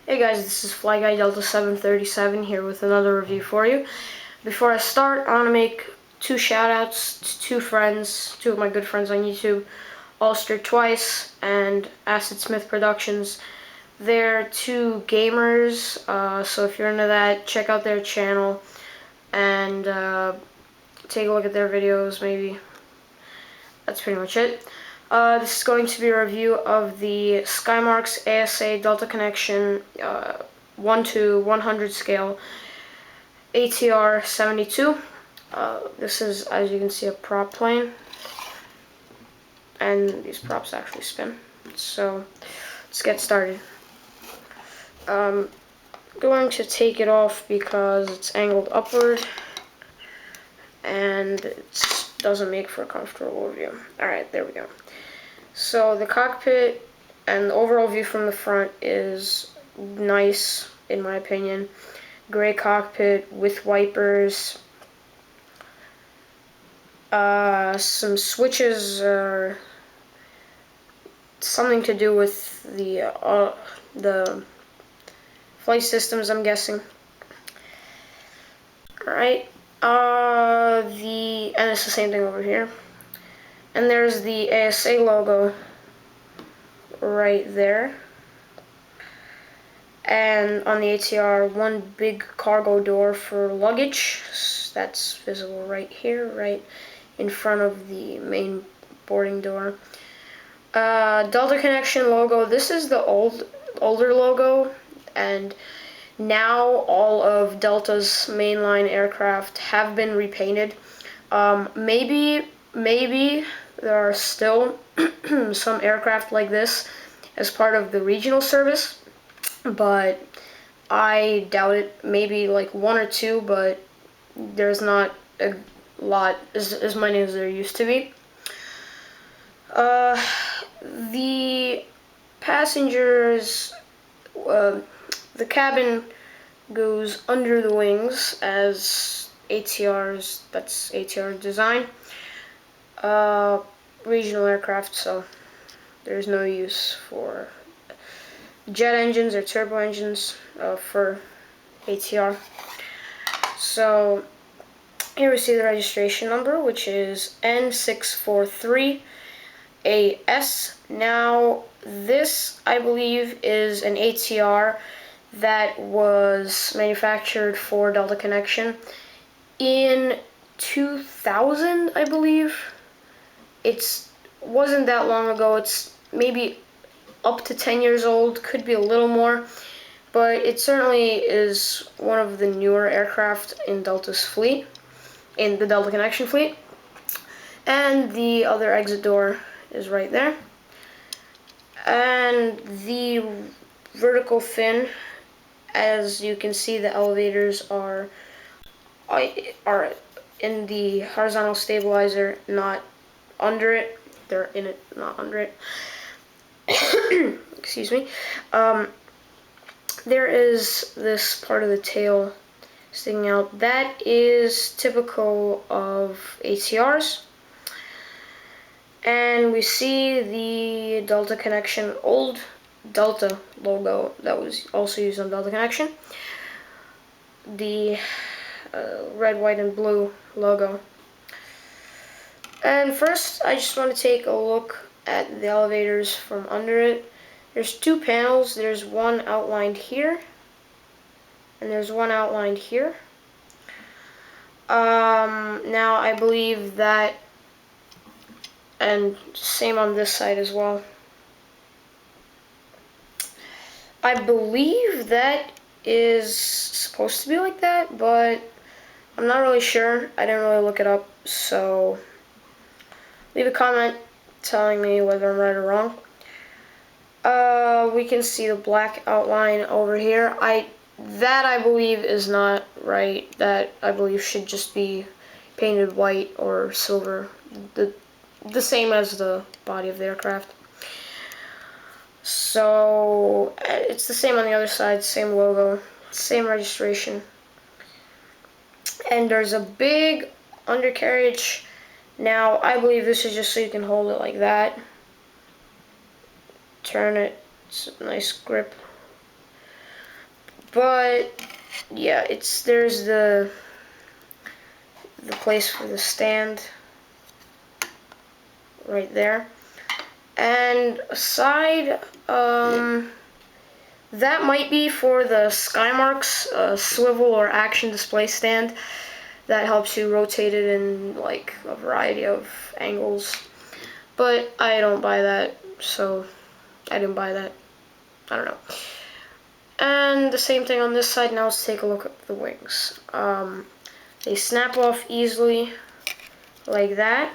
Hey guys, this is Fly Guy Delta 737 here with another review for you. Before I start, I want to make two shout-outs to two friends, two of my good friends on YouTube, Allster Twice and Acid Smith Productions. They're two gamers, so if you're into that, check out their channel and take a look at their videos, maybe. That's pretty much it. This is going to be a review of the SkyMarks ASA Delta Connection 1 to 100 scale ATR-72. This is, as you can see, a prop plane, and these props actually spin. So let's get started. I'm going to take it off because it's angled upward and it doesn't make for a comfortable view. Alright, there we go. So the cockpit and the overall view from the front is nice, in my opinion. Gray cockpit with wipers. Some switches are something to do with the flight systems, I'm guessing. Alright, and it's the same thing over here. And there's the ASA logo right there. And on the ATR, one big cargo door for luggage. That's visible right here, right in front of the main boarding door. Delta Connection logo. This is the older logo, and now all of Delta's mainline aircraft have been repainted. Maybe there are still some aircraft like this as part of the regional service, but I doubt it. Maybe like one or two, but there's not a lot as many as there used to be. The passengers, the cabin goes under the wings as ATRs. That's ATR design. Regional aircraft, so there's no use for jet engines or turbo engines for ATR. So here we see the registration number, which is N643AS. Now this, I believe, is an ATR that was manufactured for Delta Connection in 2000, I believe. It wasn't that long ago. It's maybe up to 10 years old, could be a little more, but it certainly is one of the newer aircraft in Delta's fleet, in the Delta Connection fleet. And the other exit door is right there. And the vertical fin, as you can see, the elevators are in the horizontal stabilizer, not under it. They're in it, not under it. Excuse me. There is this part of the tail sticking out. That is typical of ATRs. And we see the Delta Connection old Delta logo that was also used on Delta Connection. The red, white, and blue logo. And first, I just want to take a look at the elevators from under it. There's two panels. There's one outlined here, and there's one outlined here. Now I believe that, and same on this side as well. I believe that is supposed to be like that, but I'm not really sure. I didn't really look it up, so leave a comment telling me whether I'm right or wrong. We can see the black outline over here. That I believe is not right. That I believe should just be painted white or silver, the same as the body of the aircraft. So it's the same on the other side, same logo, same registration. And there's a big undercarriage. Now I believe this is just so you can hold it like that. Turn it, it's a nice grip. But yeah, there's the place for the stand right there. And aside, that might be for the SkyMarks swivel or action display stand that helps you rotate it in like a variety of angles. But I don't buy that, so I didn't buy that. I don't know. And the same thing on this side. Now let's take a look at the wings. They snap off easily like that.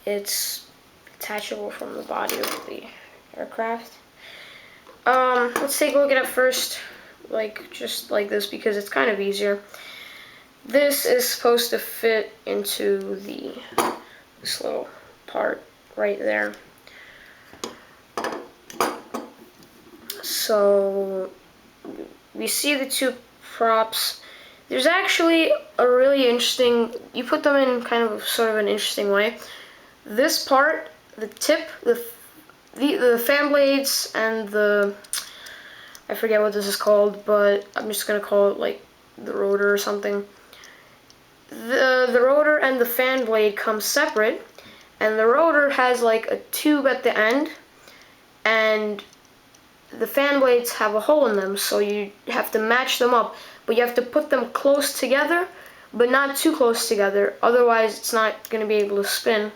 It's detachable from the body of the aircraft. Let's take a look at it first, just like this, because it's kind of easier. This is supposed to fit into this little part right there. So we see the two props. There's actually a really interesting, you put them in kind of sort of an interesting way. This part, the tip, the fan blades and I forget what this is called, but I'm just gonna call it like the rotor or something. The rotor and the fan blade come separate, and the rotor has like a tube at the end, and the fan blades have a hole in them, so you have to match them up, but you have to put them close together, but not too close together, otherwise it's not going to be able to spin.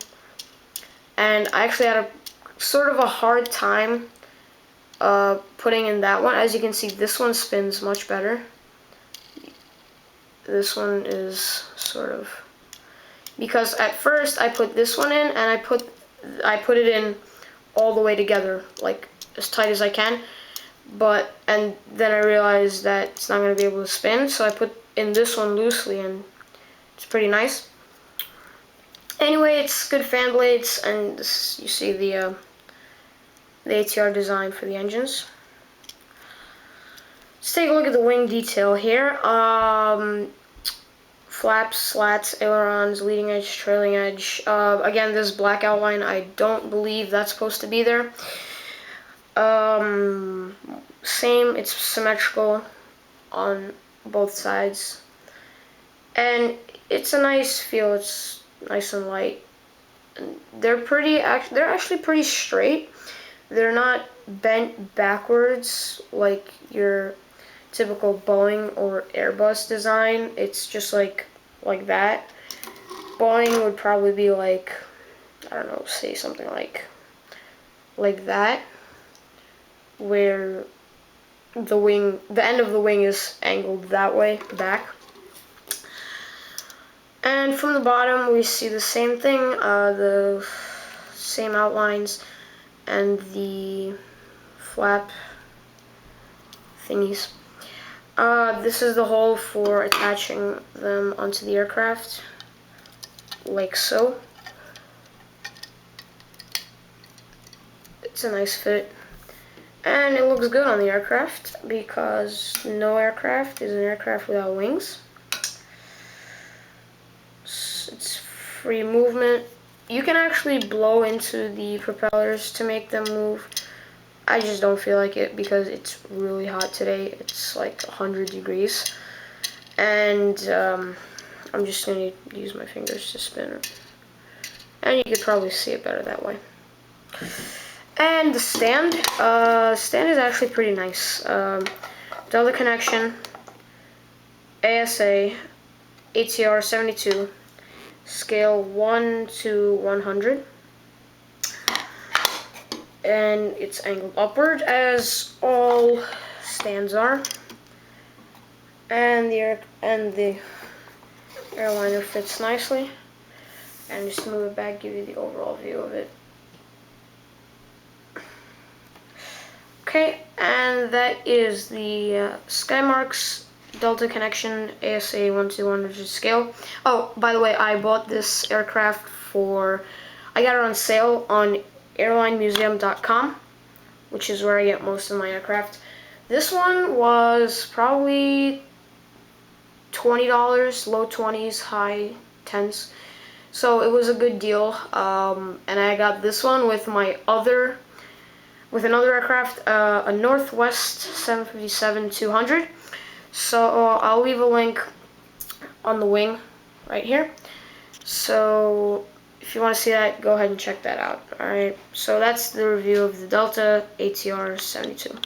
And I actually had a sort of a hard time putting in that one. As you can see, this one spins much better. This one is sort of, because at first I put this one in and I put it in all the way together, like as tight as I can, and then I realized that it's not going to be able to spin, so I put in this one loosely, and it's pretty nice. Anyway, it's good fan blades, and you see the ATR design for the engines. Let's take a look at the wing detail here. Flaps, slats, ailerons, leading edge, trailing edge. Again, this black outline, I don't believe that's supposed to be there. Same, it's symmetrical on both sides, and it's a nice feel. It's nice and light. They're actually pretty straight. They're not bent backwards like your typical Boeing or Airbus design. It's just like that. Boeing would probably be like, I don't know, say something like that, where the end of the wing is angled that way, back. And from the bottom, we see the same thing, the same outlines and the flap thingies. This is the hole for attaching them onto the aircraft, like so. It's a nice fit, and it looks good on the aircraft, because no aircraft is an aircraft without wings. It's free movement. You can actually blow into the propellers to make them move. I just don't feel like it because it's really hot today. It's like 100 degrees, and I'm just going to use my fingers to spin it, and you could probably see it better that way. And the stand is actually pretty nice. Delta connection, ASA, ATR-72, scale 1 to 100. And it's angled upward, as all stands are. And the airliner fits nicely. And just move it back, give you the overall view of it. Okay, and that is the SkyMarks Delta Connection ASA 1 to 100 scale. Oh, by the way, I bought this aircraft I got it on sale on airlinemuseum.com, which is where I get most of my aircraft. This one was probably $20, low 20s, high 10s. So it was a good deal, and I got this one with my other with another aircraft, a Northwest 757-200. So I'll leave a link on the wing right here. So if you want to see that, go ahead and check that out. Alright, so that's the review of the Delta ATR-72.